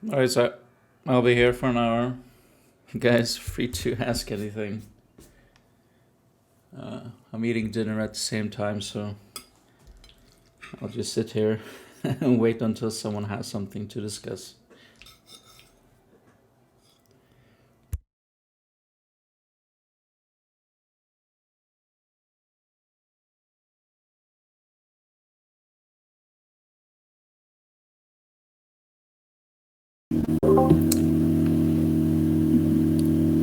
Alright, so I'll be here for an hour. You guys, free to ask anything. I'm eating dinner at the same time, so I'll just sit here and wait until someone has something to discuss.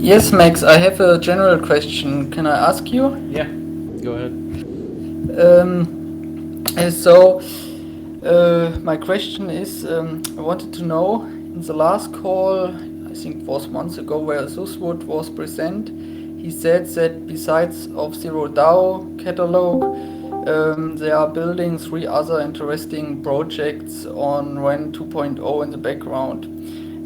Yes, Max, I have a general question. Can I ask you? Yeah, go ahead. My question is I wanted to know in the last call, I think it was months ago, where Suswood was present, he said that besides of Zero DAO catalog, they are building three other interesting projects on REN 2.0 in the background.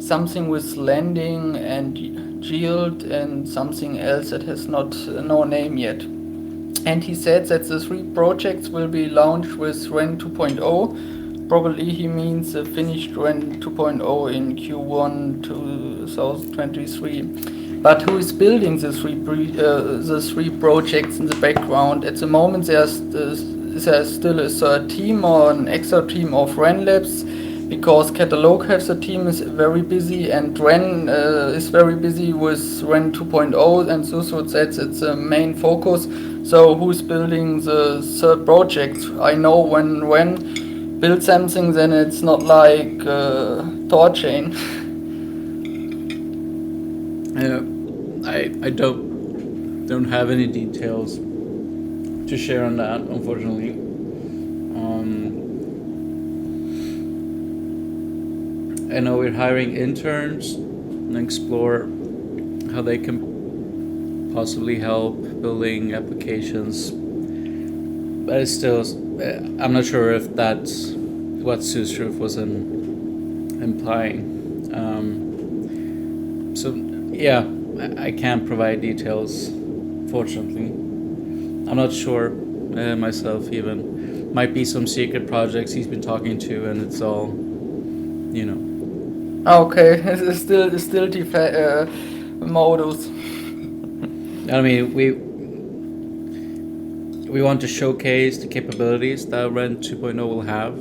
Something with lending and yield and something else that has not no name yet. And he said that the three projects will be launched with REN 2.0. Probably he means a finished REN 2.0 in Q1 2023. But who is building the three projects in the background? At the moment, there's still a third team or an extra team of REN Labs, because Catalog has a team is very busy and REN is very busy with REN 2.0, and Suswood says it's the main focus. So who's building the third project? I know when build something, then it's not like Thorchain. I don't have any details to share on that, unfortunately. I know we're hiring interns and explore how they can possibly help building applications. But it's still, I'm not sure if that's what Susroof was implying. So yeah, I can't provide details, fortunately. I'm not sure myself even. Might be some secret projects he's been talking to, and it's all, you know. Okay, it's still modus. I mean, we want to showcase the capabilities that REN 2.0 will have.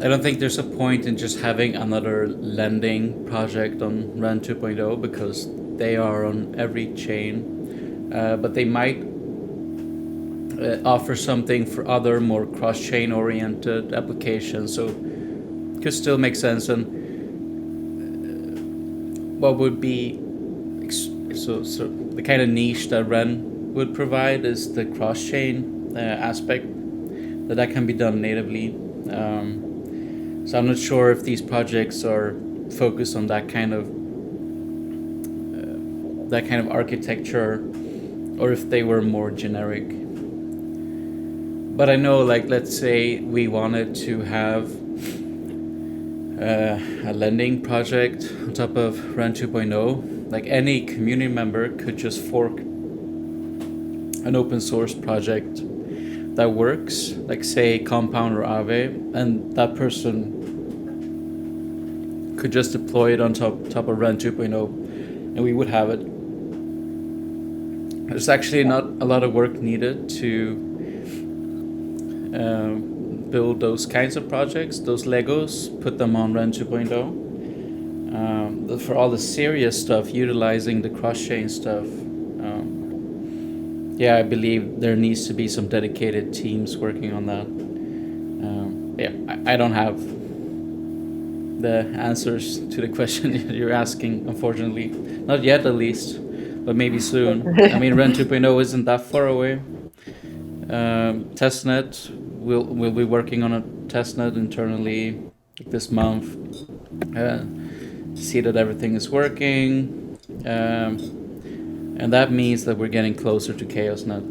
I don't think there's a point in just having another lending project on REN 2.0 because they are on every chain, but they might offer something for other more cross-chain oriented applications. So it could still make sense. And what would be so the kind of niche that REN would provide is the cross-chain aspect that can be done natively. So I'm not sure if these projects are focused on that kind of architecture, or if they were more generic. But I know, like, let's say we wanted to have a lending project on top of REN 2.0, like any community member could just fork an open source project that works, like say Compound or Aave, and that person could just deploy it on top of REN 2.0, and we would have it. There's actually not a lot of work needed to build those kinds of projects, those Legos, put them on REN 2.0. For all the serious stuff, utilizing the cross-chain stuff, yeah, I believe there needs to be some dedicated teams working on that. Yeah, I don't have the answers to the question you're asking, unfortunately. Not yet, at least, but maybe soon. I mean, REN 2.0 isn't that far away. Testnet, we'll be working on a testnet internally this month. See that everything is working. And that means that we're getting closer to ChaosNet.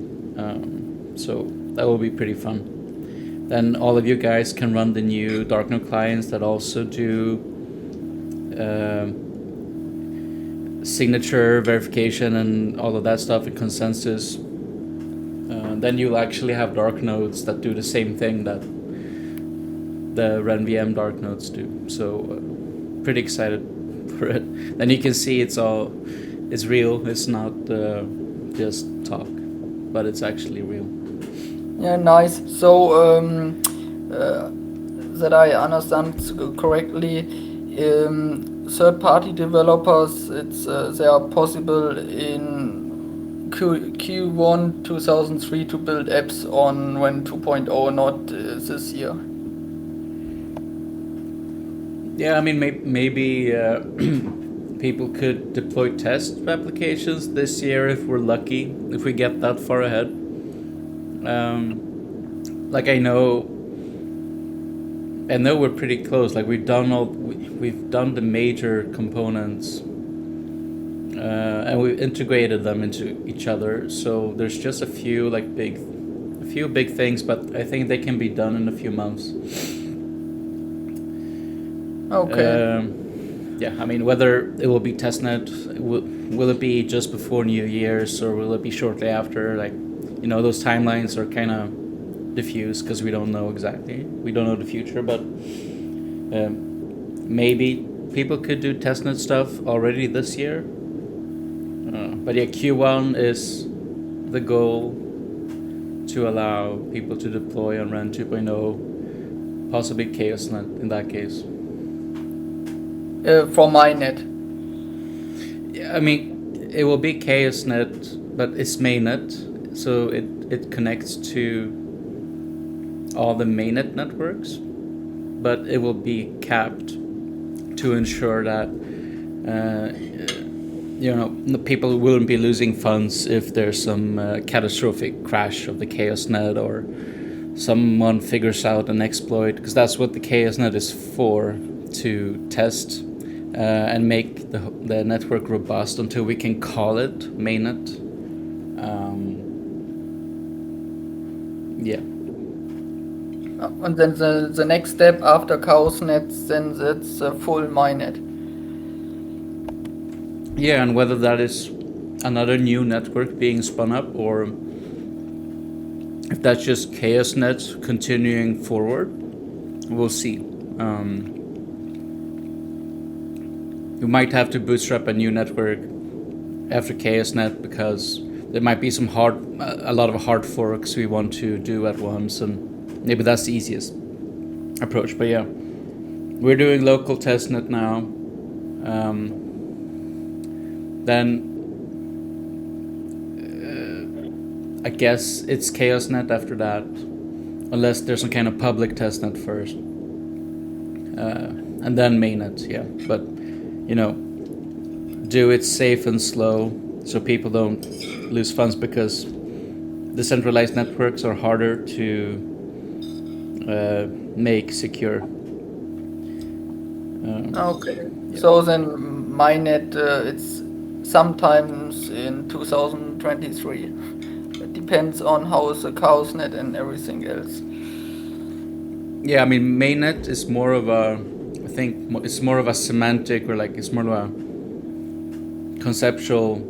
So that will be pretty fun. Then all of you guys can run the new Darknode clients that also do signature verification and all of that stuff in consensus. Then you'll actually have dark nodes that do the same thing that the RenVM dark nodes do. So pretty excited for it. Then you can see it's real. It's not just talk, but it's actually real. Yeah, nice. So that I understand correctly, third-party developers, they are possible in Q1 2003 to build apps on Ren 2.0, not this year. Yeah, I mean, maybe people could deploy test applications this year if we're lucky, if we get that far ahead. Like I know we're pretty close. Like we've done the major components, and we've integrated them into each other. So there's just a few big things, but I think they can be done in a few months. Okay. Yeah, I mean, whether it will be testnet, will it be just before New Year's or will it be shortly after? Like, those timelines are kind of diffuse because we don't know exactly. We don't know the future, but maybe people could do testnet stuff already this year. But yeah, Q1 is the goal to allow people to deploy on Ren 2.0, possibly ChaosNet in that case. For mainnet. Yeah, I mean, it will be ChaosNet, but it's mainnet, so it connects to all the mainnet networks, but it will be capped to ensure that people wouldn't be losing funds if there's some catastrophic crash of the ChaosNet or someone figures out an exploit, because that's what the ChaosNet is for, to test and make the network robust until we can call it mainnet. Yeah. And then the next step after ChaosNet, then that's full mainnet. Yeah, and whether that is another new network being spun up or if that's just ChaosNet continuing forward, we'll see. We might have to bootstrap a new network after ChaosNet because there might be a lot of hard forks we want to do at once, and maybe that's the easiest approach. But yeah, we're doing local testnet now. Then I guess it's ChaosNet after that, unless there's some kind of public testnet first, and then mainnet. Yeah, but do it safe and slow so people don't lose funds, because decentralized networks are harder to make secure. Okay. Yeah. So then mainnet, it's sometimes in 2023. It depends on how the ChaosNet and everything else. Yeah, I mean, mainnet is more of a, I think it's more of a semantic, or like it's more of a conceptual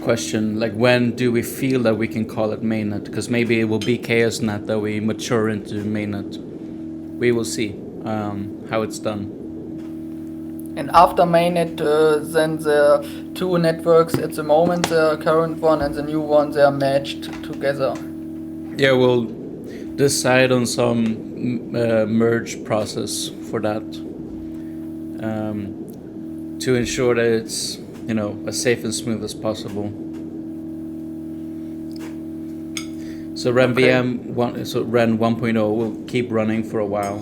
question. Like, when do we feel that we can call it mainnet? Because maybe it will be ChaosNet that we mature into mainnet. We will see how it's done. And after mainnet, then the two networks at the moment, the current one and the new one, they are matched together. Yeah, we'll decide on some merge process for that, to ensure that it's as safe and smooth as possible. So RenVM Ren 1.0 will keep running for a while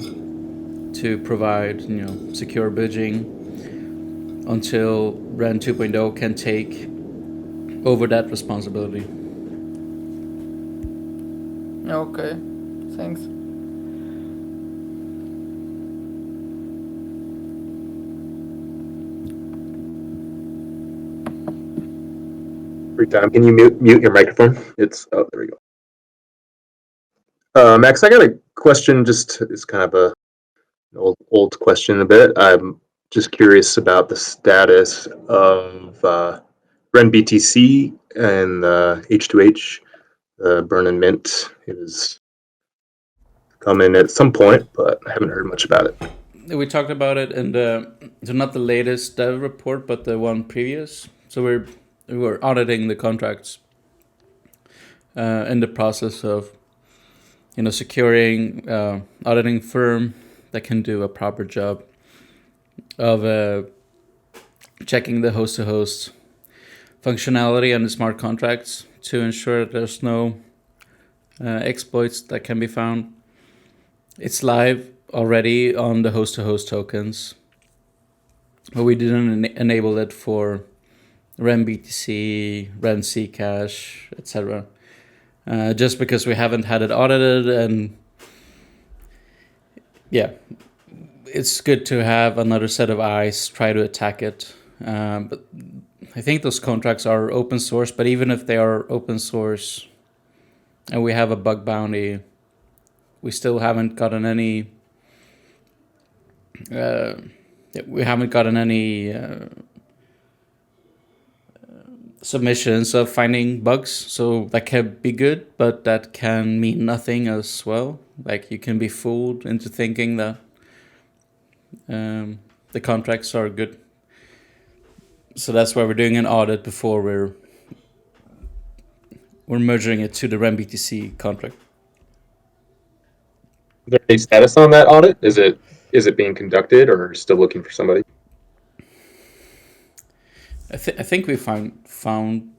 to provide secure bridging until Ren 2.0 can take over that responsibility. Okay, thanks. Free time. Can you mute your microphone? There we go. Max, I got a question. Just it's kind of an old question a bit. I'm just curious about the status of RenBTC and H2H, Burn and Mint. It was come in at some point, but I haven't heard much about it. We talked about it in so not the latest dev report, but the one previous. So we were auditing the contracts in the process of, securing auditing firm that can do a proper job of checking the host-to-host functionality and the smart contracts to ensure that there's no exploits that can be found. It's live already on the host-to-host tokens, but we didn't enable it for RenBTC, RenCash, etc. Just because we haven't had it audited, and yeah, it's good to have another set of eyes try to attack it. But I think those contracts are open source, but even if they are open source and we have a bug bounty, we still haven't gotten any submissions of finding bugs. So that can be good, but that can mean nothing as well. Like, you can be fooled into thinking that the contracts are good. So that's why we're doing an audit before we're merging it to the RenBTC contract. Is there any status on that audit? Is it being conducted, or still looking for somebody? I think we found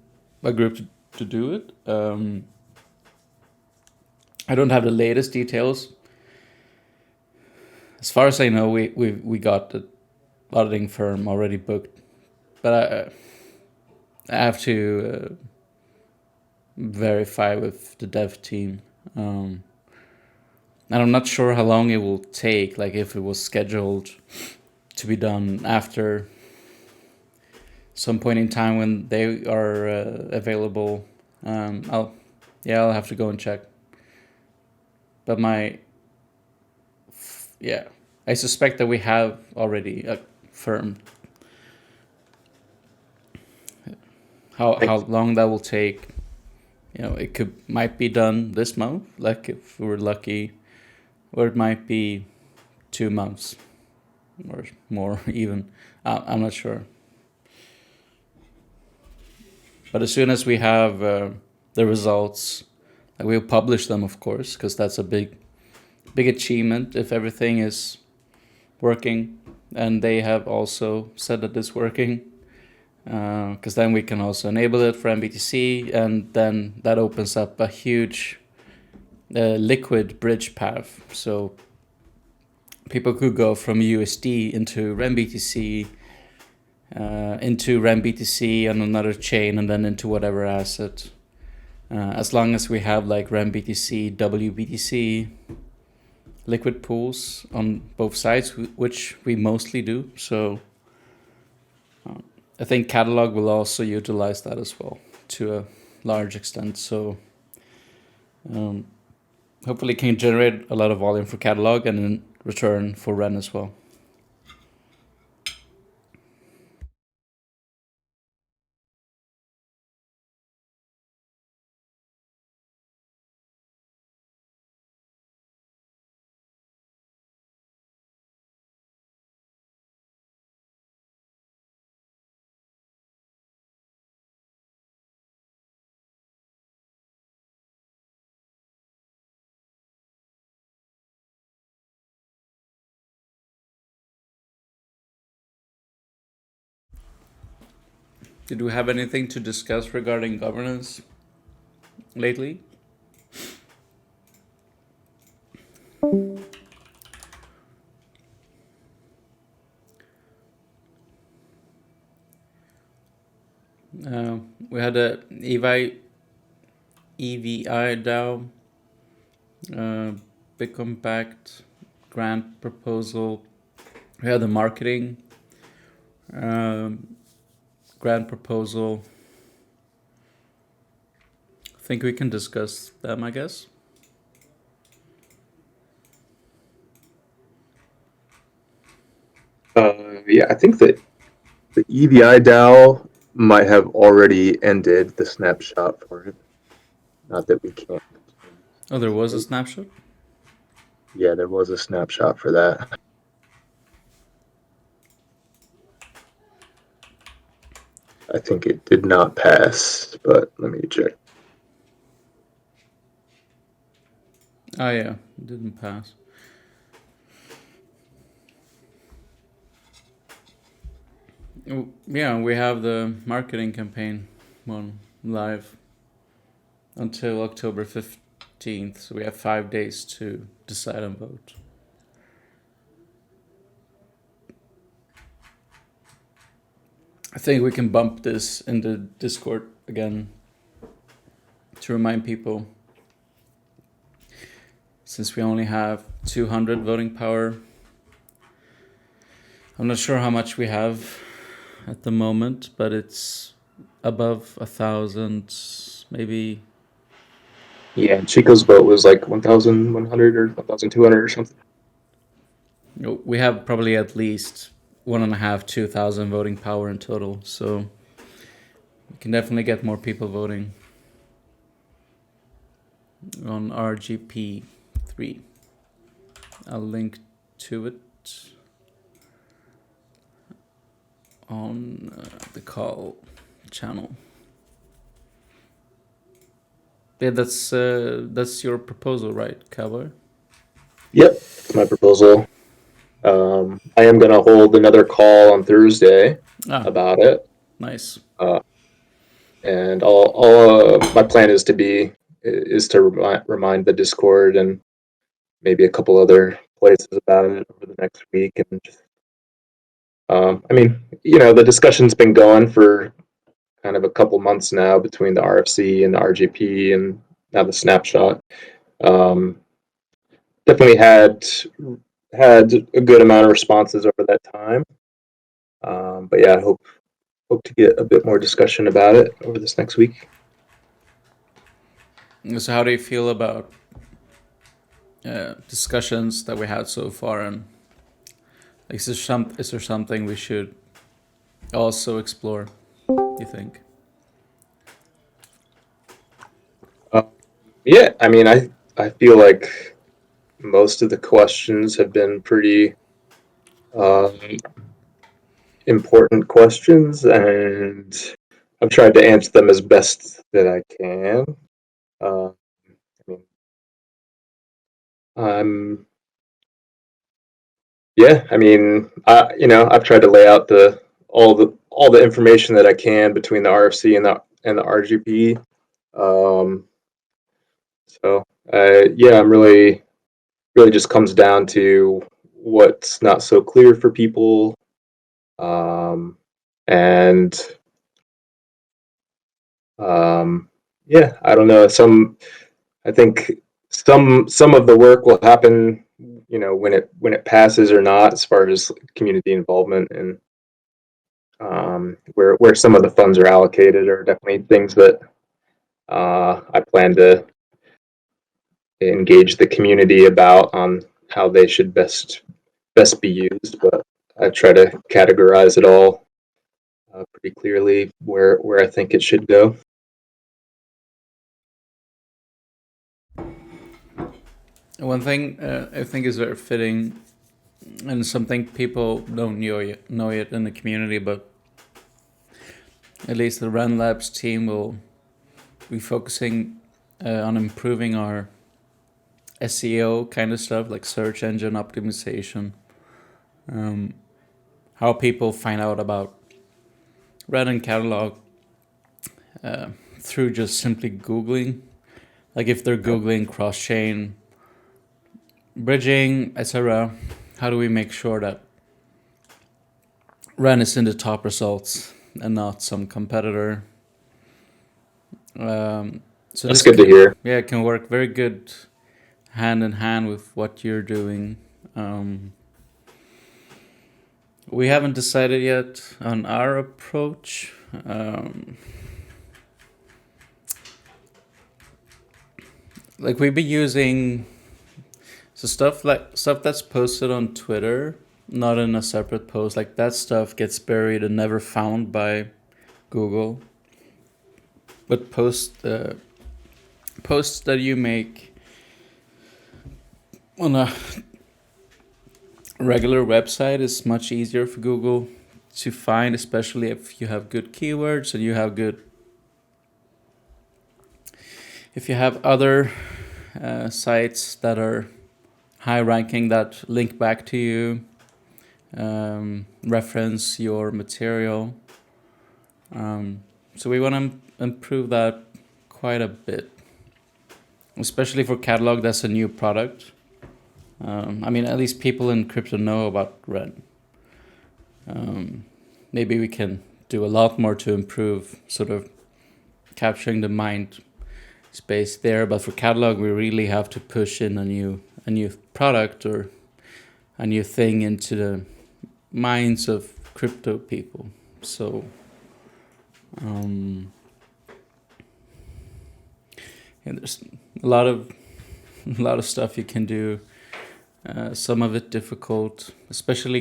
a group to do it. I don't have the latest details. As far as I know, we got the auditing firm already booked, but I have to verify with the dev team. And I'm not sure how long it will take, like if it was scheduled to be done after some point in time when they are available. I'll have to go and check. But I suspect that we have already a firm. How long that will take, it might be done this month, like if we're lucky, or it might be 2 months or more even. I'm not sure. But as soon as we have the results, we'll publish them, of course, because that's a big achievement if everything is working, and they have also said that it's working. Because then we can also enable it for MBTC, and then that opens up a huge liquid bridge path. So people could go from USD into RenBTC, into RenBTC on another chain, and then into whatever asset. As long as we have like RenBTC, WBTC, liquid pools on both sides, which we mostly do. So I think Catalog will also utilize that as well to a large extent. So hopefully can generate a lot of volume for Catalog and in return for Ren as well. Did we have anything to discuss regarding governance lately? We had a EVI DAO, big compact grant proposal. We had the marketing grant proposal. I think we can discuss them, I guess. Yeah, I think that the EVI DAO might have already ended the snapshot for it. Not that we can't. Oh, there was a snapshot? Yeah, there was a snapshot for that. I think it did not pass, but let me check. Oh yeah, it didn't pass. Yeah, we have the marketing campaign one live until October 15th, so we have 5 days to decide and vote. I think we can bump this in the Discord again to remind people, since we only have 200 voting power. I'm not sure how much we have at the moment, but it's above 1,000, maybe. Yeah, Chico's vote was like 1,100 or 1,200 or something. We have probably at least 1.5, 2,000 voting power in total, so we can definitely get more people voting on RGP 3. I'll link to it on the call channel. Yeah, that's your proposal, right, Cowboy? Yep, that's my proposal. I am going to hold another call on Thursday about it. Nice. And my plan is to remind the Discord and maybe a couple other places about it over the next week. And just, I mean, the discussion's been going for kind of a couple months now between the RFC and the RGP and now the snapshot. Definitely had a good amount of responses over that time. But yeah, I hope to get a bit more discussion about it over this next week. So how do you feel about discussions that we had so far, and is there something we should also explore, you think? Yeah, I mean, I feel like most of the questions have been pretty important questions, and I've tried to answer them as best that I can. I mean, I mean, I've tried to lay out all the information that I can between the RFC and the RGP. So yeah, I'm really just comes down to what's not so clear for people, and yeah, I don't know. I think some of the work will happen, when it passes or not, as far as community involvement, and where some of the funds are allocated are definitely things that I plan to engage the community about on how they should best be used. But I try to categorize it all pretty clearly where I think it should go. One thing I think is very fitting, and something people don't know yet in the community, but at least the Ren Labs team will be focusing on improving our SEO kind of stuff, like search engine optimization. How people find out about Ren and Catalog through just simply Googling. Like if they're Googling cross-chain bridging, etc., how do we make sure that Ren is in the top results and not some competitor? So That's good to hear. Yeah, it can work very good hand in hand with what you're doing. We haven't decided yet on our approach. Like we've been using stuff that's posted on Twitter, not in a separate post. Like that stuff gets buried and never found by Google. But posts that you make on a regular website is much easier for Google to find, especially if you have good keywords and if you have other sites that are high ranking that link back to you, reference your material. So we want to improve that quite a bit, especially for Catalog. That's a new product. At least people in crypto know about Ren. Maybe we can do a lot more to improve sort of capturing the mind space there. But for Catalog, we really have to push in a new product or a new thing into the minds of crypto people. So there's a lot of stuff you can do. Some of it difficult, especially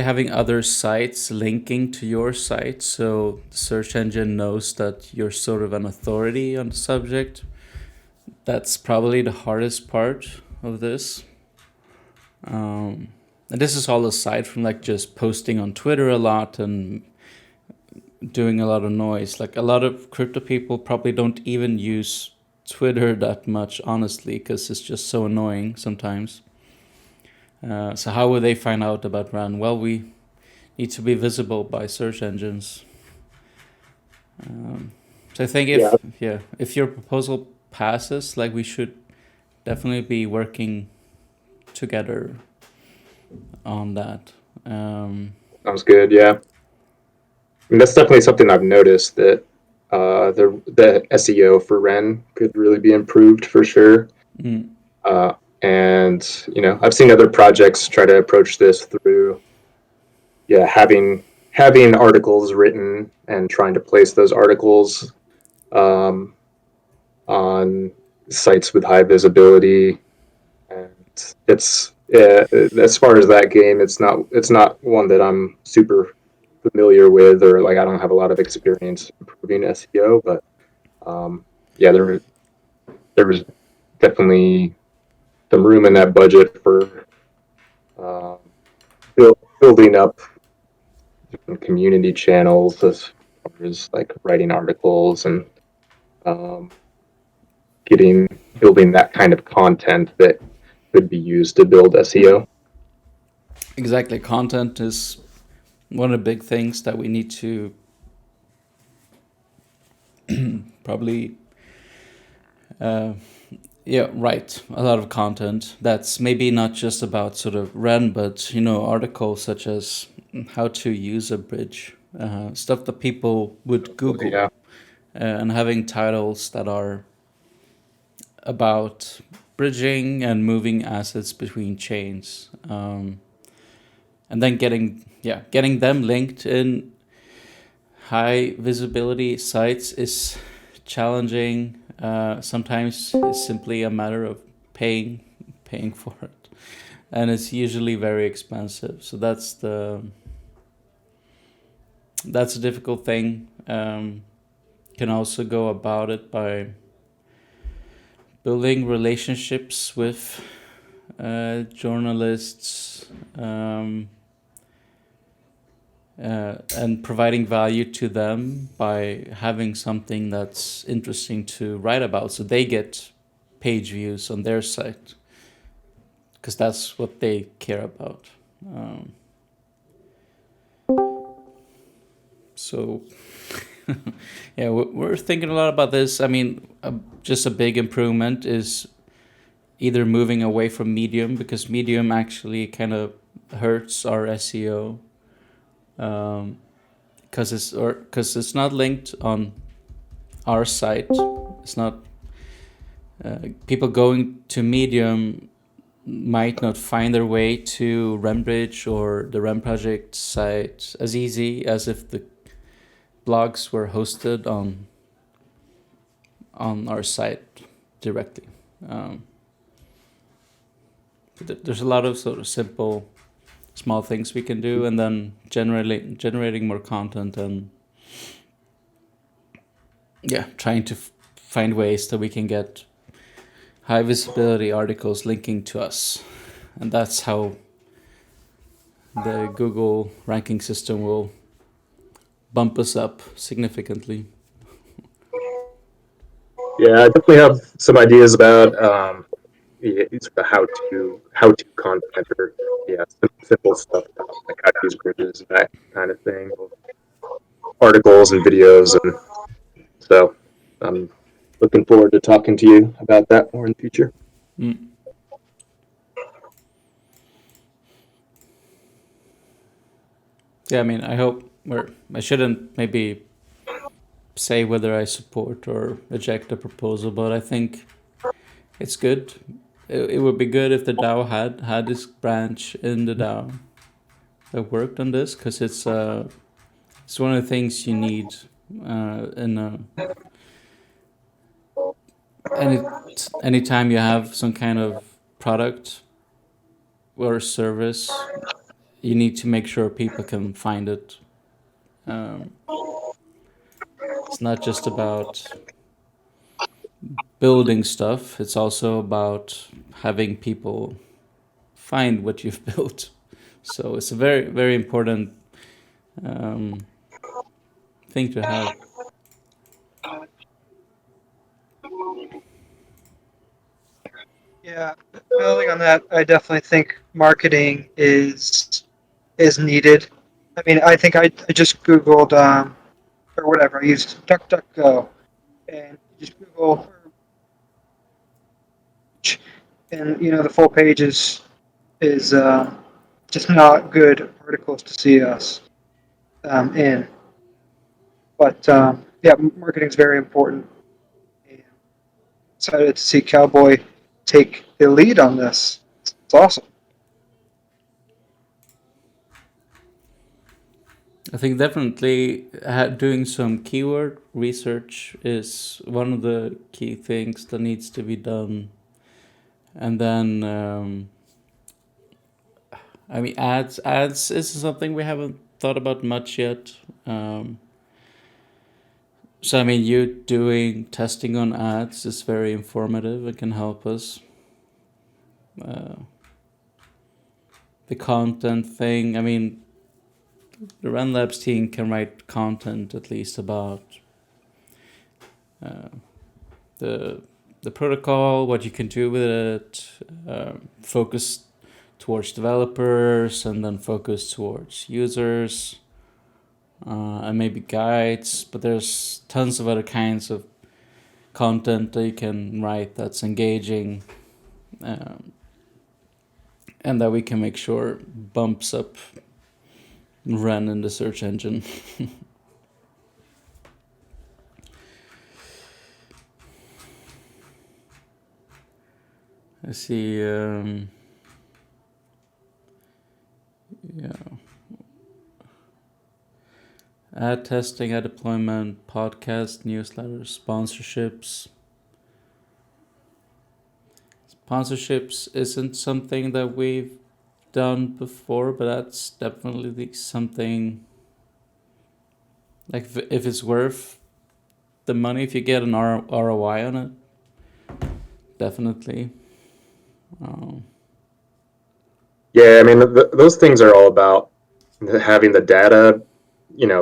having other sites linking to your site, so the search engine knows that you're sort of an authority on the subject. That's probably the hardest part of this. And this is all aside from like just posting on Twitter a lot and doing a lot of noise. Like a lot of crypto people probably don't even use Twitter that much, honestly, because it's just so annoying sometimes. So how would they find out about Ren? Well, we need to be visible by search engines. So I think if your proposal passes, like we should definitely be working together on that. Sounds good. Yeah, that's definitely something I've noticed, that the SEO for Ren could really be improved for sure. And I've seen other projects try to approach this through having articles written and trying to place those articles on sites with high visibility. And it's as far as that game, it's not one that I'm super familiar with, or like I don't have a lot of experience improving SEO, but there was definitely some room in that budget for building up different community channels as far as like writing articles and building that kind of content that could be used to build SEO. Exactly. Content is one of the big things that we need to probably write a lot of content that's maybe not just about sort of Ren, but articles such as how to use a bridge, stuff that people would Google, and having titles that are about bridging and moving assets between chains, and then getting them linked in high visibility sites is challenging. Sometimes it's simply a matter of paying for it, and it's usually very expensive. So that's a difficult thing. Can also go about it by building relationships with journalists, and providing value to them by having something that's interesting to write about, so they get page views on their site, because that's what they care about. So we're thinking a lot about this. I mean, just a big improvement is either moving away from Medium, because Medium actually kind of hurts our SEO. Because it's not linked on our site. It's not people going to Medium might not find their way to RenBridge or the Ren project site as easy as if the blogs were hosted on our site directly. There's a lot of sort of simple, small things we can do, and then generating more content and trying to find ways that we can get high visibility articles linking to us, and that's how the Google ranking system will bump us up significantly. Yeah, I definitely have some ideas about sort of how to content, or simple stuff like how to use bridges and that kind of thing, both articles and videos, and so I'm looking forward to talking to you about that more in the future. Mm. Yeah, I mean, I hope, or I shouldn't maybe say whether I support or reject a proposal, but I think it's good. It would be good if the DAO had this branch in the DAO that worked on this, because it's one of the things you need in anytime you have some kind of product or service, you need to make sure people can find it. It's not just about building stuff, it's also about having people find what you've built. So it's a very, very important thing to have. Yeah, building on that, I definitely think marketing is needed. I mean, I think I just Googled or whatever. I used DuckDuckGo and just Google, and the full page is just not good articles to see us in. But yeah, marketing is very important. And excited to see Cowboy take the lead on this. It's awesome. I think definitely doing some keyword research is one of the key things that needs to be done. And then, I mean, ads is something we haven't thought about much yet. So, I mean, you doing testing on ads is very informative. It can help us. The content thing, I mean, the RenLabs team can write content at least about the protocol, what you can do with it, focus towards developers, and then focus towards users, and maybe guides. But there's tons of other kinds of content that you can write that's engaging, and that we can make sure bumps up Ren in the search engine. I see. Yeah. Ad testing, ad deployment, podcast, newsletters, sponsorships. Sponsorships isn't something that we've done before, but that's definitely something. Like if it's worth the money, if you get an ROI on it, definitely. Yeah, I mean, those things are all about having the data,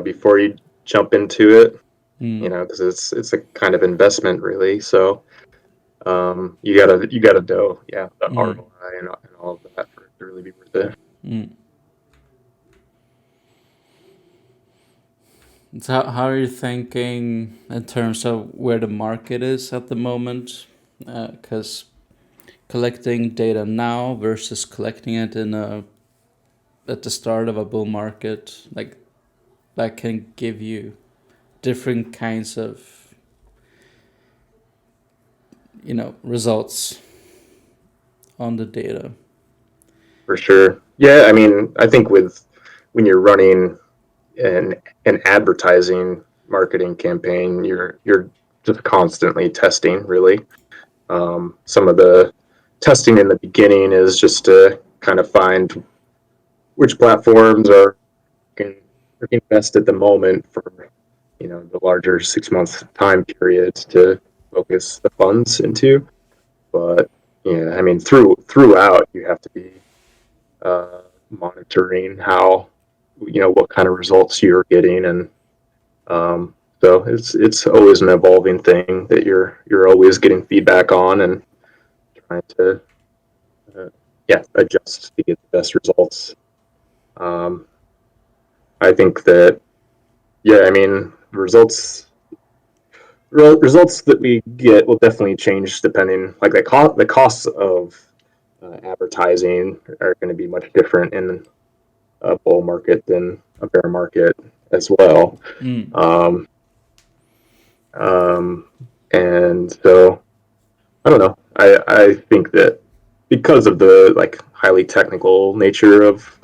before you jump into it, because it's a kind of investment, really. So you gotta know, the ROI and all of that for it to really be worth it. So how are you thinking in terms of where the market is at the moment? Because collecting data now versus collecting it at the start of a bull market, like that can give you different kinds of results on the data. For sure. Yeah, I mean, I think when you're running an advertising marketing campaign, you're just constantly testing, really. Some of the testing in the beginning is just to kind of find which platforms are working best at the moment for the larger 6 month time periods to focus the funds into. But yeah, I mean, throughout, you have to be monitoring how, what kind of results you're getting, and so it's always an evolving thing that you're always getting feedback on and trying to adjust to get the best results. I think that I mean, results that we get will definitely change depending, like the costs of advertising are going to be much different in a bull market than a bear market as well. Mm. And so I don't know. I think that because of the like highly technical nature of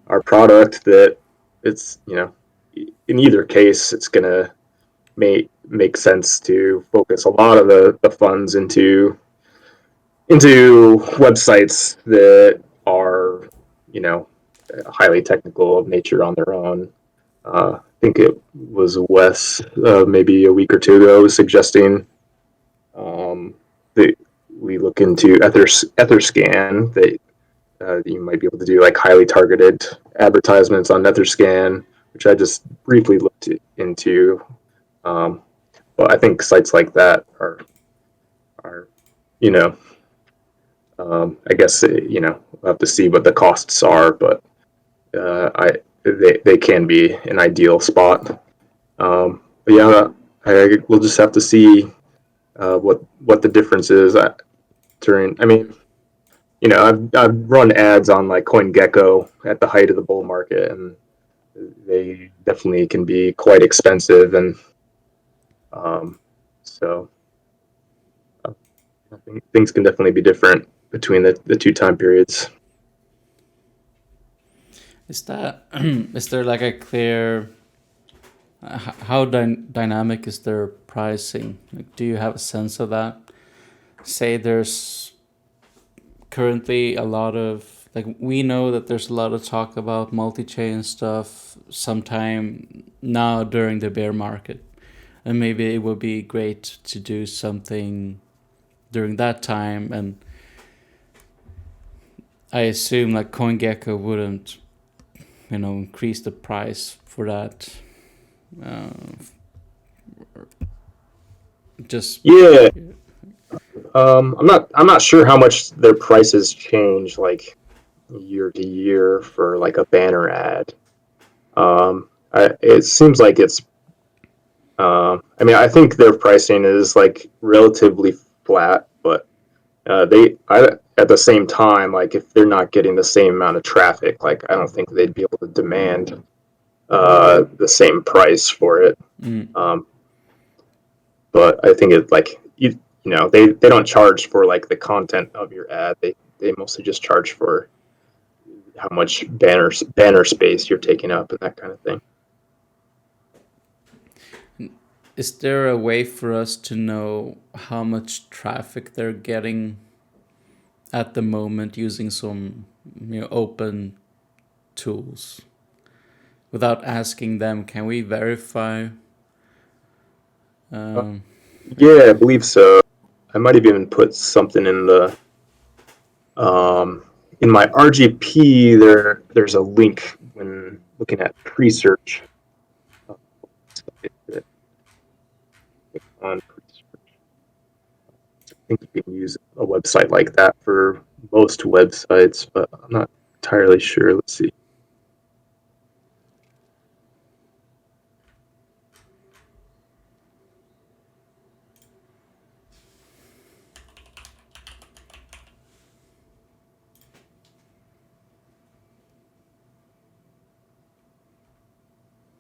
our product, that it's in either case it's gonna make sense to focus a lot of the funds into websites that are highly technical of nature on their own. I think it was Wes maybe a week or two ago suggesting that we look into Etherscan, that you might be able to do like highly targeted advertisements on Etherscan, which I just briefly looked into. But I think sites like that are I guess we'll have to see what the costs are, but they can be an ideal spot. But yeah, we'll just have to see what the difference is during. I mean, I've run ads on like CoinGecko at the height of the bull market, and they definitely can be quite expensive, and so I think things can definitely be different between the two time periods. Is there like a clear how dynamic is their pricing? Like, do you have a sense of that? Say there's currently a lot of, like, we know that there's a lot of talk about multi-chain stuff sometime now during the bear market, and maybe it would be great to do something during that time. And I assume like CoinGecko wouldn't increase the price for that. Just Yeah. I'm not sure how much their prices change like year to year for like a banner ad. It seems like it's. I mean, I think their pricing is like relatively flat, but at the same time, like if they're not getting the same amount of traffic, like I don't think they'd be able to demand the same price for it. But I think it like they don't charge for like the content of your ad. They mostly just charge for how much banner space you're taking up and that kind of thing. is there a way for us to know how much traffic they're getting at the moment using some open tools? Without asking them, can we verify? Yeah, I believe so. I might have even put something in the in my RGP. There's a link when looking at pre-search. On pre-search, I think you can use a website like that for most websites, but I'm not entirely sure. Let's see.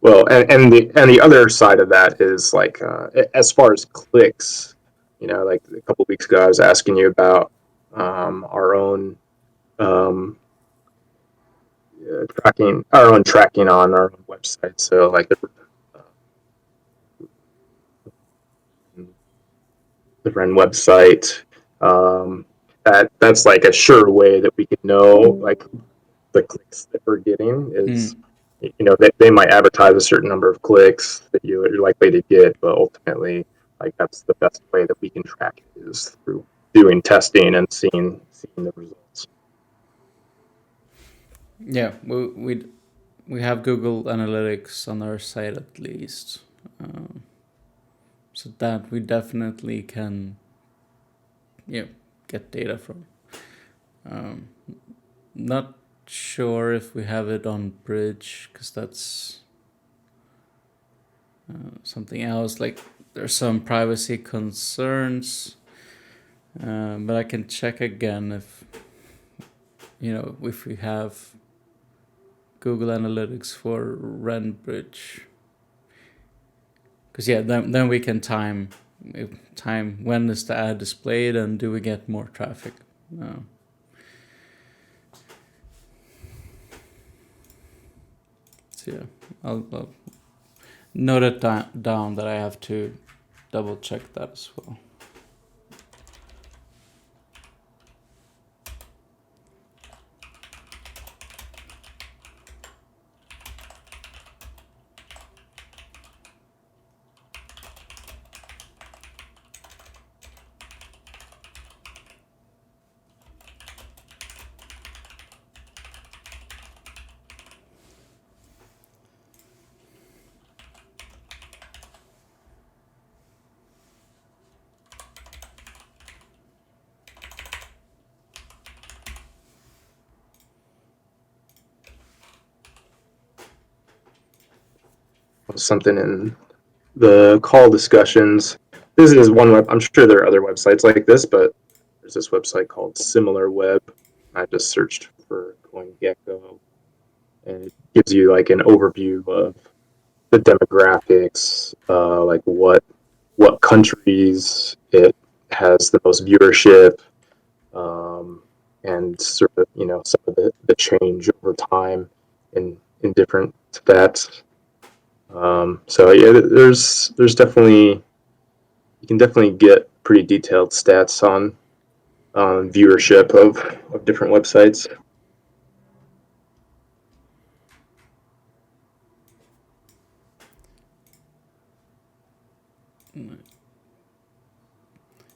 Well, and the other side of that is like as far as clicks, like a couple of weeks ago, I was asking you about our own tracking on our own website. So like the Ren website, that's like a sure way that we can know like the clicks that we're getting is. They might advertise a certain number of clicks that you're likely to get, but ultimately like that's the best way that we can track it is through doing testing and seeing the results. Yeah, we have Google Analytics on our site at least, so that we definitely can, get data from. Not sure if we have it on Bridge, because that's something else. Like there's some privacy concerns, but I can check again if if we have Google Analytics for RenBridge. Because then we can time when is the ad displayed and do we get more traffic. So yeah, I'll note it down that I have to double check that as well. Something in the call discussions. This is one web. I'm sure there are other websites like this, but there's this website called SimilarWeb. I just searched for CoinGecko, and it gives you like an overview of the demographics, like what countries it has the most viewership, and sort of some of the change over time in different stats. So yeah, there's definitely, you can definitely get pretty detailed stats on viewership of different websites.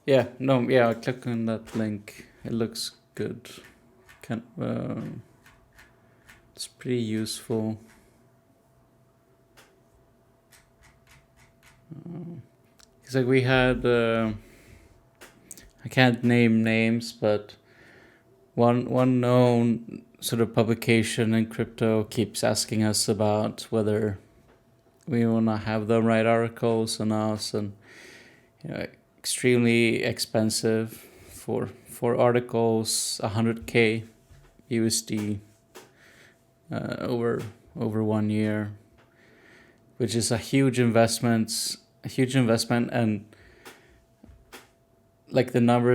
Yeah, no, yeah, I click on that link. It looks good. It's pretty useful. It's like we had, I can't name names, but one known sort of publication in crypto keeps asking us about whether we want to have them write articles on us, and extremely expensive for articles, 100K USD over 1 year, which is a huge investment, and like the number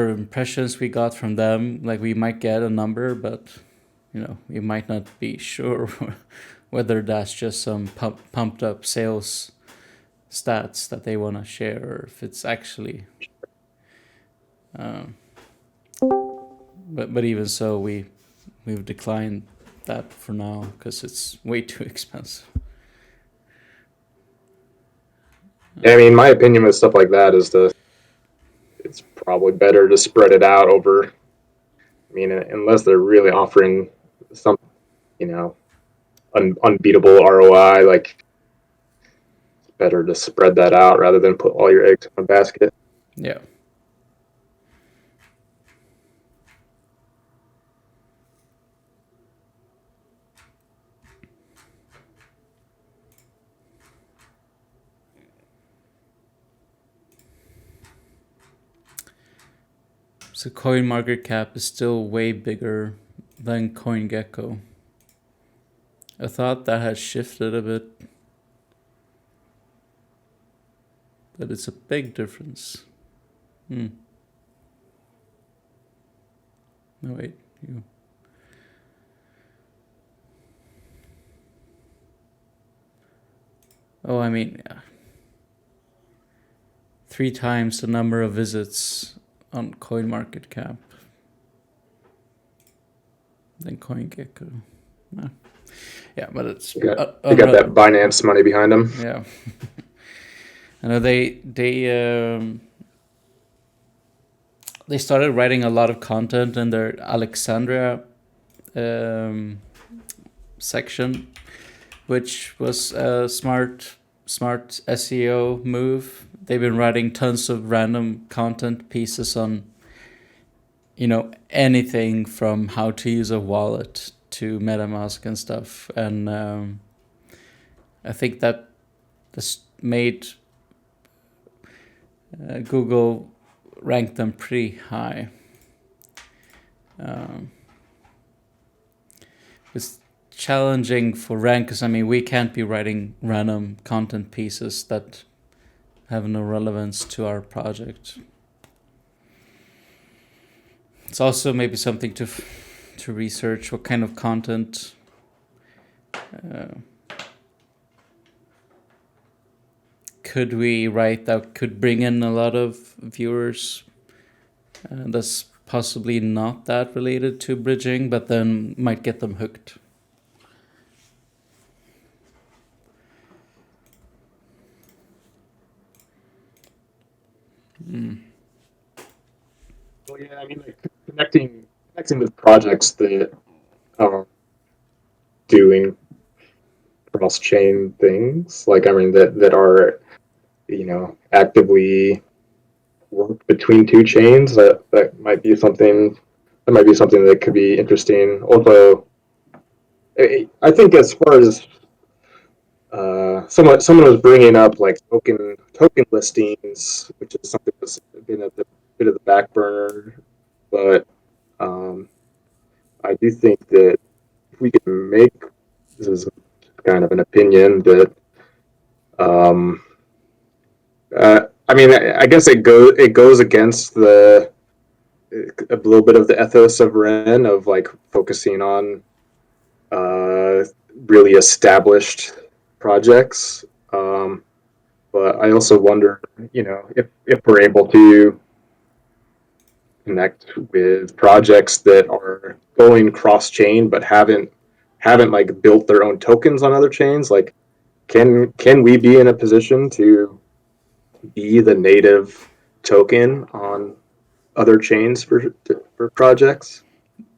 of impressions we got from them, like we might get a number, but we might not be sure whether that's just some pumped up sales stats that they want to share, or if it's actually but even so, we've declined that for now because it's way too expensive. I mean, my opinion with stuff like that is it's probably better to spread it out over. I mean, unless they're really offering some, unbeatable ROI, like it's better to spread that out rather than put all your eggs in one basket. Yeah. So CoinMarketCap is still way bigger than CoinGecko. I thought that had shifted a bit, but it's a big difference. No, wait, you. Oh, I mean, 3 times the number of visits on CoinMarketCap than CoinGecko. Yeah, but it's they got that Binance money behind them. Yeah. I know they started writing a lot of content in their Alexandria section, which was a smart SEO move. They've been writing tons of random content pieces on, anything from how to use a wallet to MetaMask and stuff. And I think that this made Google rank them pretty high. It's challenging for rank because we can't be writing random content pieces that have no relevance to our project. It's also maybe something to research what kind of content could we write that could bring in a lot of viewers. That's possibly not that related to bridging, but then might get them hooked. Well, yeah, like connecting with projects that are doing cross-chain things, that are actively work between two chains. That might be something that could be interesting. Also, I think as far as someone was bringing up like token listings, which is something that's been at the bit of the back burner, but I do think that if we can make, this is kind of an opinion, that I guess it goes against a little bit of the ethos of Ren, of like focusing on really established projects. But I also wonder, if we're able to connect with projects that are going cross-chain but haven't like built their own tokens on other chains. Like, can we be in a position to be the native token on other chains for projects?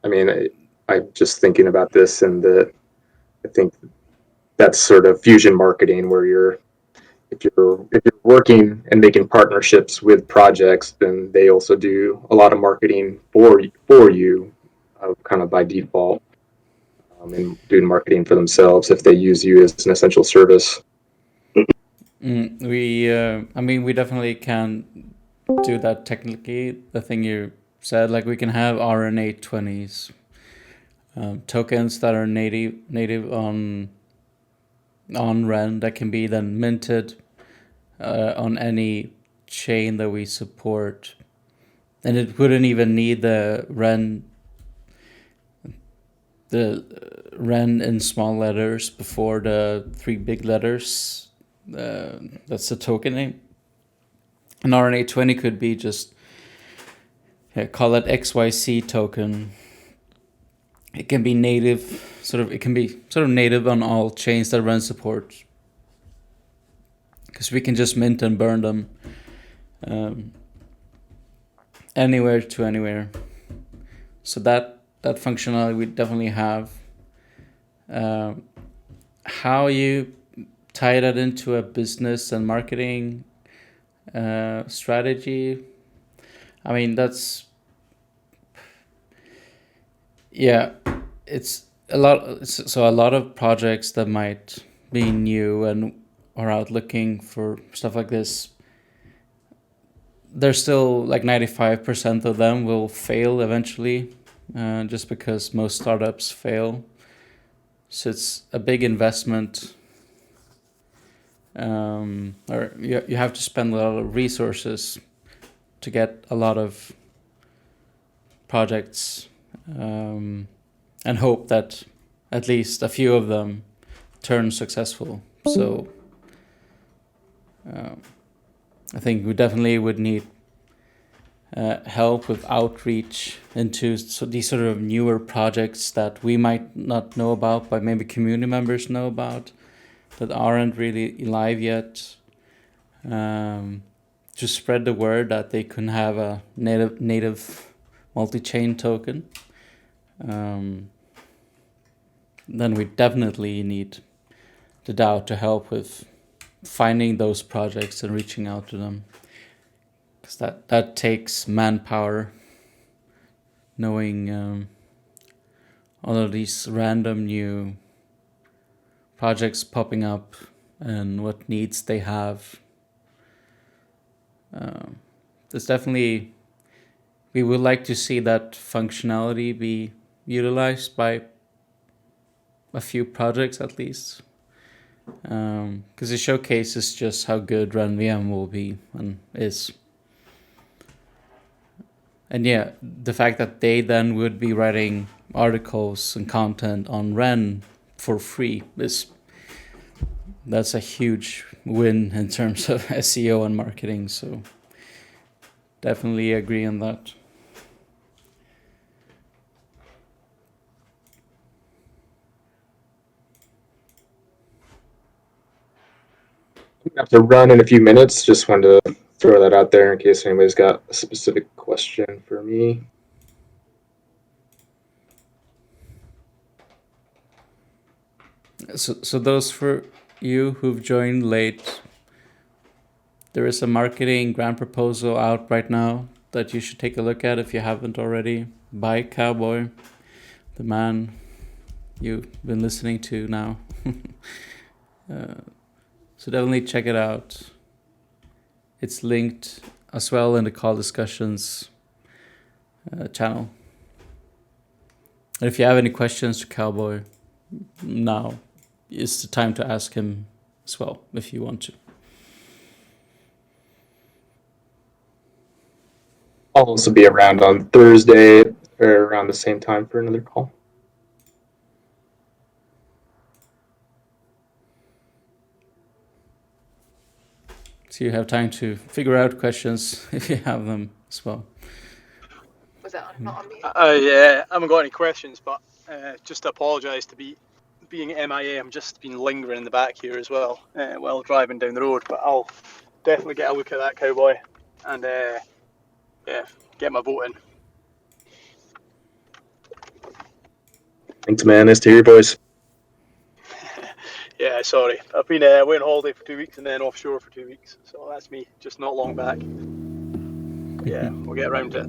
I'm just thinking about this, and I think that's sort of fusion marketing, where if you're working and making partnerships with projects, then they also do a lot of marketing for you, kind of by default, and doing marketing for themselves if they use you as an essential service. We definitely can do that technically. The thing you said, like we can have RNA-20s, tokens that are native on Ren, that can be then minted on any chain that we support, and it wouldn't even need the Ren in small letters before the 3 big letters. That's the token name. An RNA-20 could be just call it XYC token. It can be native, it can be native on all chains that Ren supports, because we can just mint and burn them anywhere to anywhere. So that functionality we definitely have. How you tie that into a business and marketing strategy, that's, it's a lot. So a lot of projects that might be new and are out looking for stuff like this, there's still like 95% of them will fail eventually, just because most startups fail. So it's a big investment, or you have to spend a lot of resources to get a lot of projects, and hope that at least a few of them turn successful. So I think we definitely would need help with outreach into these sort of newer projects that we might not know about, but maybe community members know about, that aren't really live yet. to spread the word that they can have a native multi-chain token. Then we definitely need the DAO to help with finding those projects and reaching out to them, because that takes manpower, knowing all of these random new projects popping up and what needs they have. There's definitely, we would like to see that functionality be utilized by a few projects at least, because it showcases just how good RenVM will be and is. And yeah, the fact that they then would be writing articles and content on Ren for free that's a huge win in terms of SEO and marketing. So definitely agree on that. I'm gonna have to run in a few minutes. Just wanted to throw that out there in case anybody's got a specific question for me. So those for you who've joined late, there is a marketing grant proposal out right now that you should take a look at if you haven't already, by Cowboy, the man you've been listening to now. So definitely check it out. It's linked as well in the call discussions channel. And if you have any questions to Cowboy, now is the time to ask him as well, if you want to. I'll also be around on Thursday or around the same time for another call. So you have time to figure out questions if you have them as well. Was that not on me? I haven't got any questions, but just to apologise to being MIA. I'm just been lingering in the back here as well while driving down the road. But I'll definitely get a look at that, Cowboy, and get my vote in. Thanks, man. Nice to hear your voice. Yeah, sorry. I've been away on holiday for 2 weeks and then offshore for 2 weeks. So that's me, just not long back. But yeah, we'll get around to it.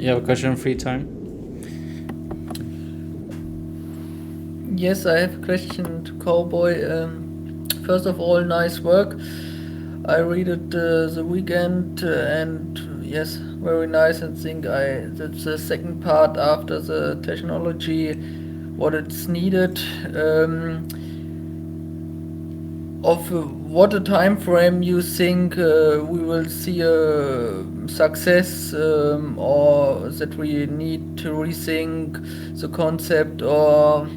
You have a question on free time? Yes, I have a question to Cowboy. First of all, nice work. I read it the weekend and yes, very nice, and think that's the second part after the technology, what it's needed. Of what a time frame you think we will see a success, or that we need to rethink the concept or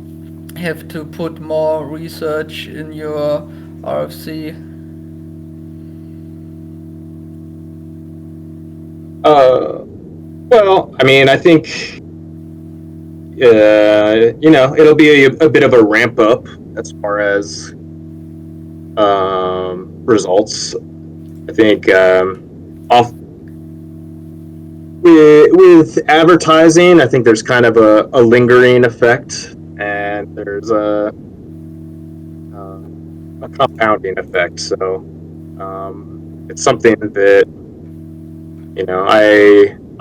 have to put more research in your RFC? Well, I mean, I think it'll be a bit of a ramp up as far as results. I think with advertising, I think there's kind of a lingering effect, and there's a compounding effect. So it's something that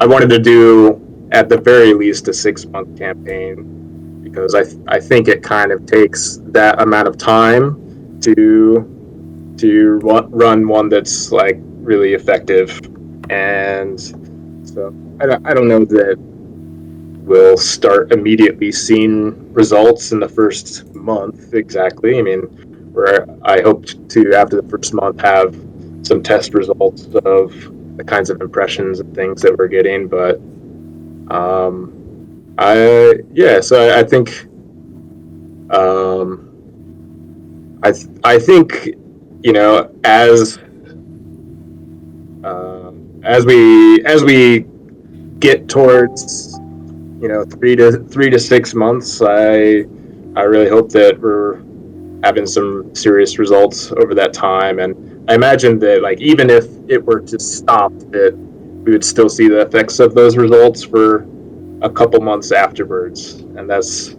I wanted to do at the very least a 6-month campaign, because I think it kind of takes that amount of time to run one that's like really effective. And so I don't know that we'll start immediately seeing results in the first month exactly. I mean, where I hope to, after the first month, have some test results of the kinds of impressions and things that we're getting. But so I think I think as we get towards 3 to 6 months. I really hope that we're having some serious results over that time, and I imagine that like even if it were to stop, that we would still see the effects of those results for a couple months afterwards, and that's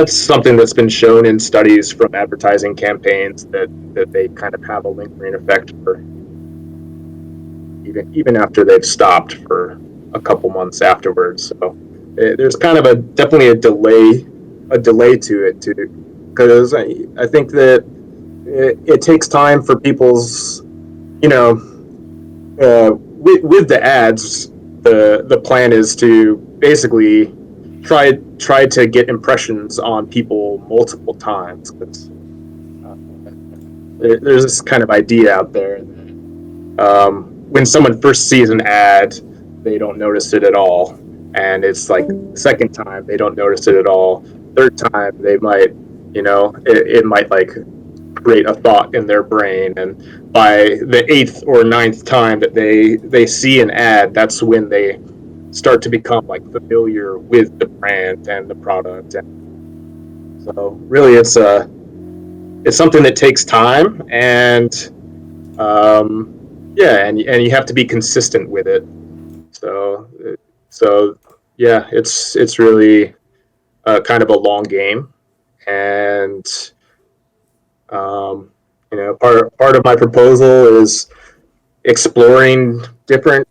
something that's been shown in studies from advertising campaigns that they kind of have a lingering effect for even after they've stopped for a couple months afterwards. So there's kind of definitely a delay to it too, because I think that it takes time for people's with the ads. The plan is to basically try to get impressions on people multiple times, because there's this kind of idea out there that when someone first sees an ad, they don't notice it at all, and it's like second time they don't notice it at all. Third time they might, it might like create a thought in their brain, and by the eighth or ninth time that they see an ad, that's when they start to become like familiar with the brand and the product. And so really it's something that takes time, and and you have to be consistent with it. So yeah, it's really kind of a long game, and part of my proposal is exploring different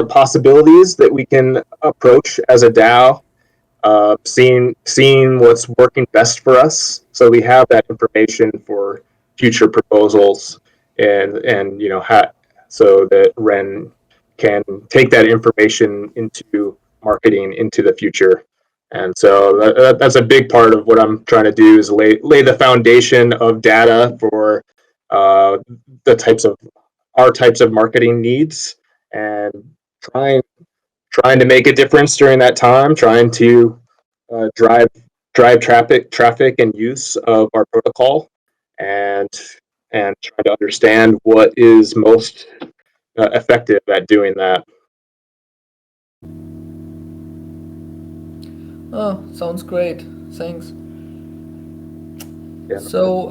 possibilities that we can approach as a DAO, seeing what's working best for us, so we have that information for future proposals, and so that Ren can take that information into marketing into the future. And so that's a big part of what I'm trying to do, is lay the foundation of data for the types of marketing needs, and trying to make a difference during that time, trying to drive traffic and use of our protocol, and try to understand what is most effective at doing that. Oh, sounds great. Thanks. Yeah. So,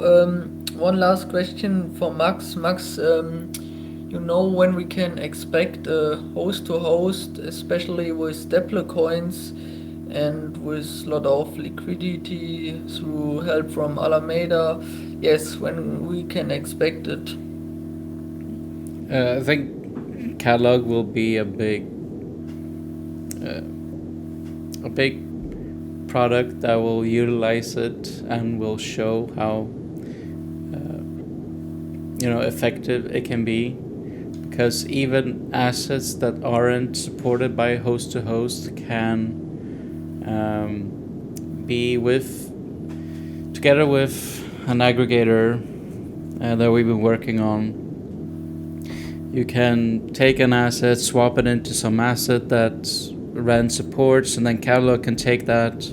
one last question for Max. Max, when we can expect host-to-host, especially with Dapple coins and with a lot of liquidity through help from Alameda. Yes, when we can expect it. I think Catalog will be a big product that will utilize it and will show how effective it can be, because even assets that aren't supported by host to host can be together with an aggregator that we've been working on. You can take an asset, swap it into some asset that Ren supports, and then Catalog can take that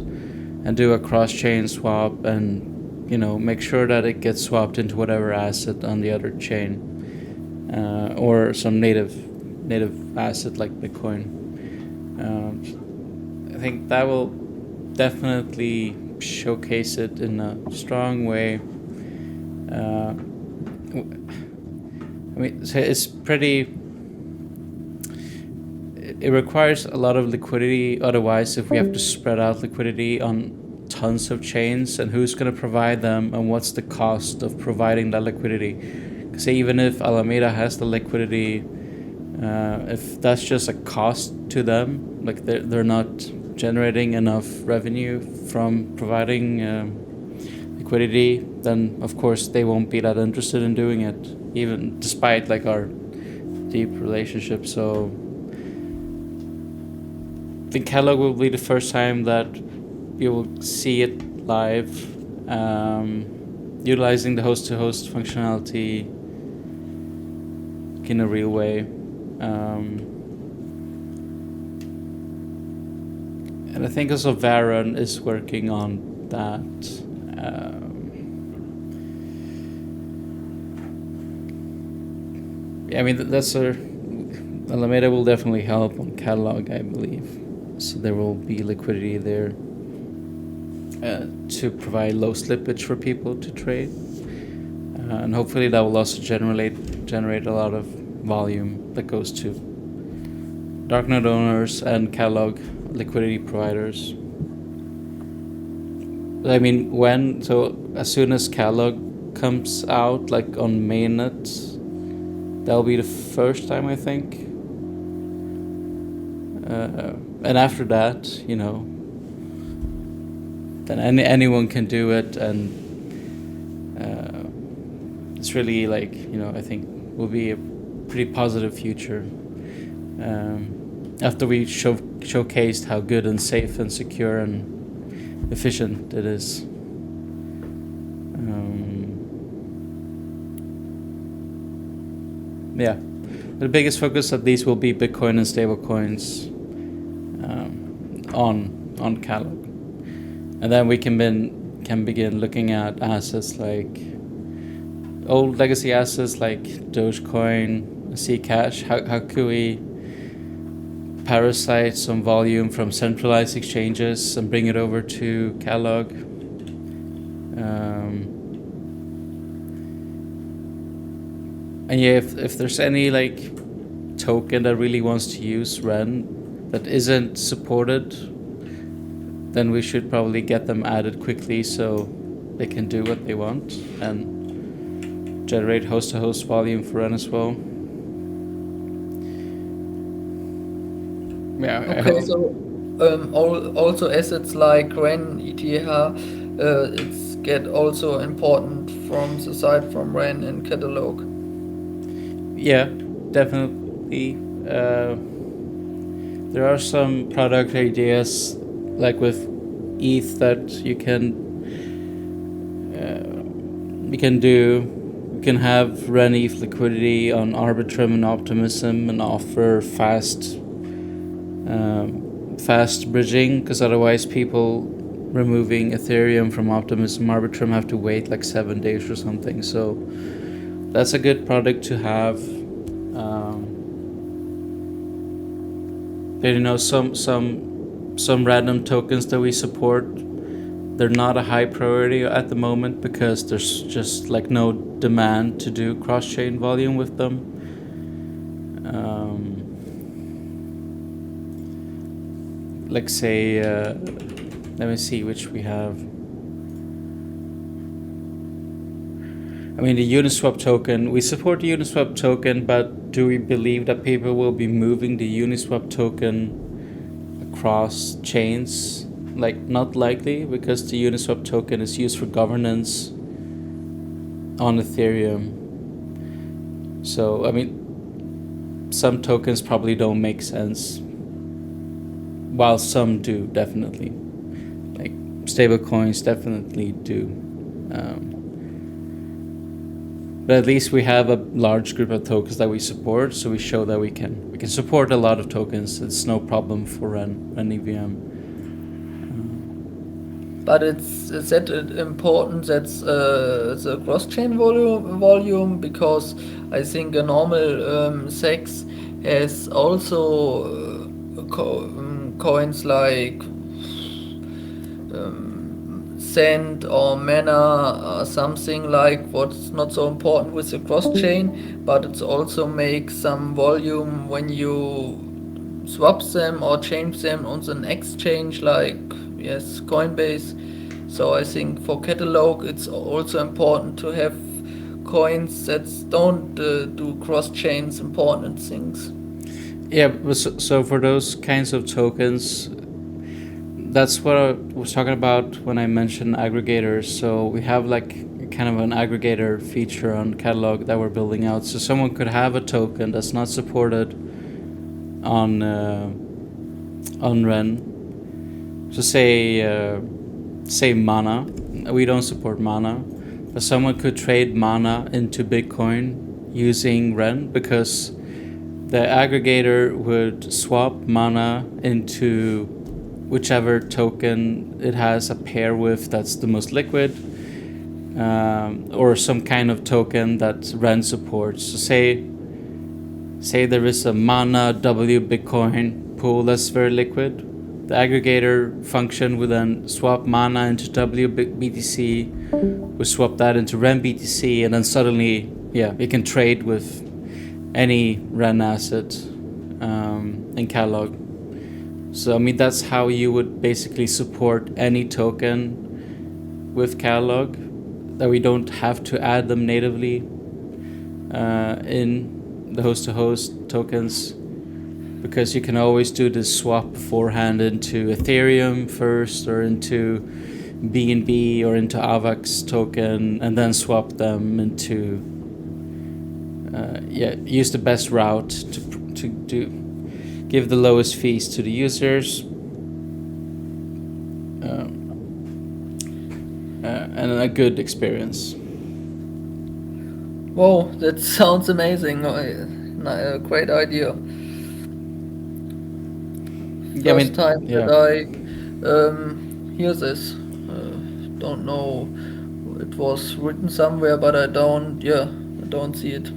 and do a cross-chain swap, and make sure that it gets swapped into whatever asset on the other chain, or some native asset like Bitcoin. I think that will definitely showcase it in a strong way. It's pretty. It requires a lot of liquidity. Otherwise, if we have to spread out liquidity on tons of chains, and who's going to provide them, and what's the cost of providing that liquidity? Because even if Alameda has the liquidity, if that's just a cost to them, like they're not generating enough revenue from providing liquidity, then of course they won't be that interested in doing it, even despite like our deep relationship. So I think Catalog will be the first time that you will see it live, utilizing the host-to-host functionality in a real way. And I think also Varon is working on that. Alameda will definitely help on Catalog, I believe. so there will be liquidity there to provide low slippage for people to trade, and hopefully that will also generate a lot of volume that goes to darknet owners and catalog liquidity providers. I mean, as soon as catalog comes out, like on mainnet, that'll be the first time, I think. And after that, then anyone can do it, and it's really like, I think will be a pretty positive future. After we showcased how good and safe and secure and efficient it is. Yeah, the biggest focus of these will be Bitcoin and stablecoins on Catalog, and then we can begin looking at assets like old legacy assets like Dogecoin, Zcash. How could we parasite some volume from centralized exchanges and bring it over to Catalog? And yeah, if there's any like token that really wants to use Ren that isn't supported, then we should probably get them added quickly so they can do what they want and generate host-to-host volume for Ren as well. Yeah. Okay, so also assets like Ren, ETH, it's get also important from the side from Ren and Catalog. Yeah, definitely. There are some product ideas, like with ETH, that you can do. You can have Ren ETH liquidity on Arbitrum and Optimism and offer fast bridging, because otherwise people removing Ethereum from Optimism Arbitrum have to wait like 7 days or something. So that's a good product to have. But some random tokens that we support, they're not a high priority at the moment because there's just like no demand to do cross-chain volume with them. Like say, let me see which we have. I mean, the Uniswap token, we support the Uniswap token, but do we believe that people will be moving the Uniswap token across chains? Like, not likely, because the Uniswap token is used for governance on Ethereum. So, I mean, some tokens probably don't make sense, while some do, definitely. Like, stablecoins definitely do. But at least we have a large group of tokens that we support, so we show that we can support a lot of tokens. It's no problem for Ren EVM. But it's that important that's the cross-chain volume, because I think a normal SEX has also coins like Cent or Mana or something like what's not so important with the cross-chain, but it's also makes some volume when you swap them or change them on an exchange like Coinbase. So I think for Catalog it's also important to have coins that don't do cross-chains important things. Yeah, so for those kinds of tokens, that's what I was talking about when I mentioned aggregators. So we have like kind of an aggregator feature on Catalog that we're building out. So someone could have a token that's not supported on Ren. So say Mana. We don't support Mana, but someone could trade Mana into Bitcoin using Ren, because the aggregator would swap Mana into whichever token it has a pair with that's the most liquid, or some kind of token that Ren supports. So say there is a Mana W Bitcoin pool that's very liquid. the aggregator function would then swap mana into WBTC, would swap that into RenBTC, and then suddenly, you can trade with any Ren asset in Catalog. So I mean, that's how you would basically support any token with Catalog, that we don't have to add them natively in the host-to-host tokens, because you can always do this swap beforehand into Ethereum first, or into BNB, or into AVAX token, and then swap them into use the best route to give the lowest fees to the users, and a good experience. Whoa, that sounds amazing. A great idea. Yeah, I First mean, time yeah. that I hear this. Don't know. It was written somewhere, but I don't see it.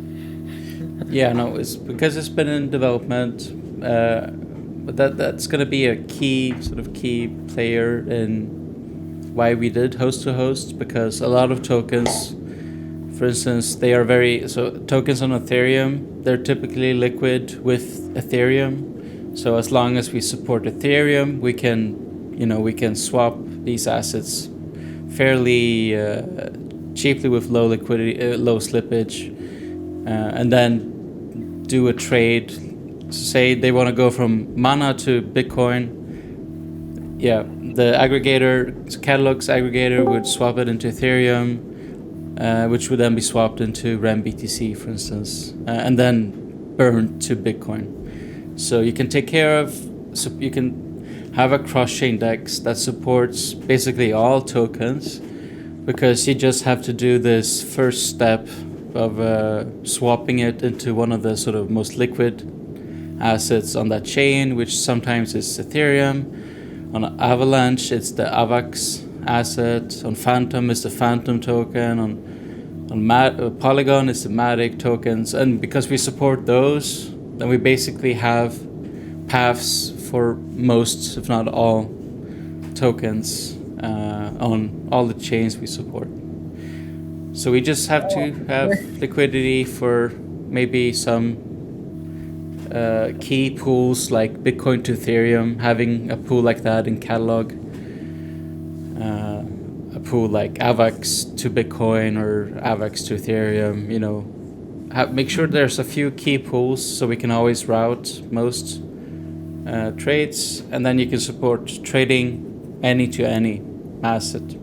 Yeah, no, it's because it's been in development, but that's going to be a key player in why we did host to host, because a lot of tokens, for instance, they are tokens on Ethereum, they're typically liquid with Ethereum. So as long as we support Ethereum, we can swap these assets fairly cheaply with low liquidity, low slippage, and then do a trade. Say they want to go from Mana to Bitcoin. Yeah, the aggregator, Catalog's aggregator, would swap it into Ethereum, which would then be swapped into RenBTC, for instance, and then burned to Bitcoin. So you can you can have a cross-chain DEX that supports basically all tokens, because you just have to do this first step of swapping it into one of the sort of most liquid assets on that chain, which sometimes is Ethereum. On Avalanche, it's the AVAX asset. On Phantom, it's the Phantom token. On Polygon, it's the Matic tokens. And because we support those, then we basically have paths for most, if not all, tokens on all the chains we support. So we just have to have liquidity for maybe some key pools like Bitcoin to Ethereum, having a pool like that in Catalog, a pool like AVAX to Bitcoin or AVAX to Ethereum, make sure there's a few key pools so we can always route most trades, and then you can support trading any to any asset.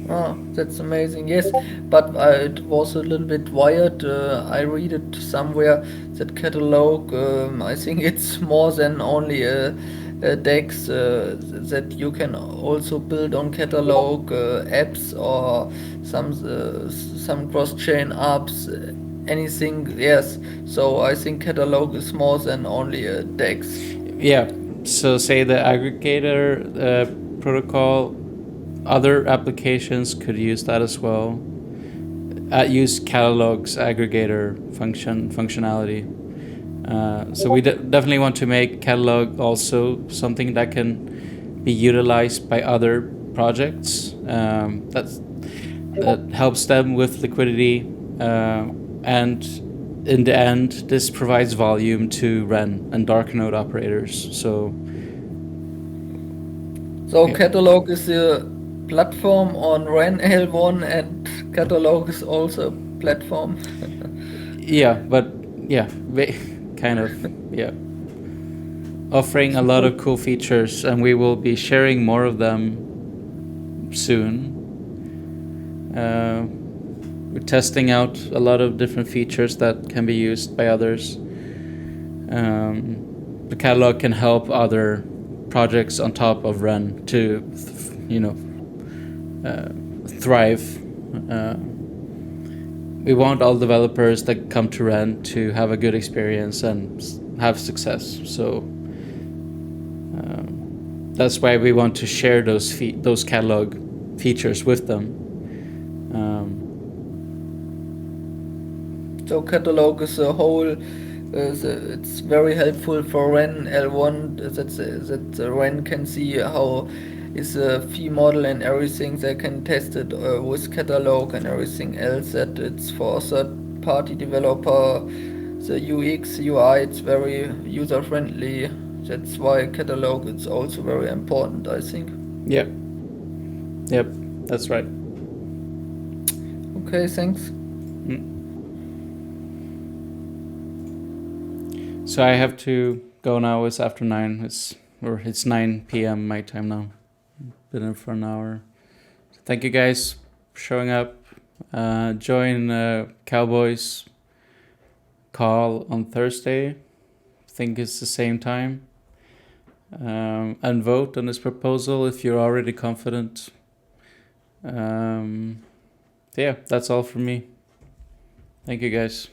Oh, that's amazing. Yes, but it was a little bit wired. I read it somewhere that Catalog, I think it's more than only a DEX, that you can also build on Catalog apps or some cross-chain apps, anything. Yes, so I think Catalog is more than only a DEX. Yeah, so say the aggregator protocol, other applications could use that as well. Use Catalog's aggregator functionality. So we definitely want to make Catalog also something that can be utilized by other projects. That helps them with liquidity, and in the end, this provides volume to Ren and Darknode operators. So yeah. Catalog is a platform on Ren L1, and Catalog is also a platform. Offering a lot of cool features, and we will be sharing more of them soon. We're testing out a lot of different features that can be used by others. The Catalog can help other projects on top of Ren to, thrive. We want all developers that come to Ren to have a good experience and have success. So that's why we want to share those Catalog features with them. So Catalog is a whole It's very helpful for REN L1 that REN can see how is the fee model and everything. They can test it with catalog and everything else. That it's for a third party developer. The UX UI it's very user friendly. That's why catalog is also very important, I think. Yep. Yep, that's right. Okay, thanks. So I have to go now. It's after 9. It's 9 p.m. my time now. Been in for an hour. Thank you guys for showing up. Join Cowboys call on Thursday. I think it's the same time. And vote on this proposal if you're already confident. Yeah, that's all from me. Thank you guys.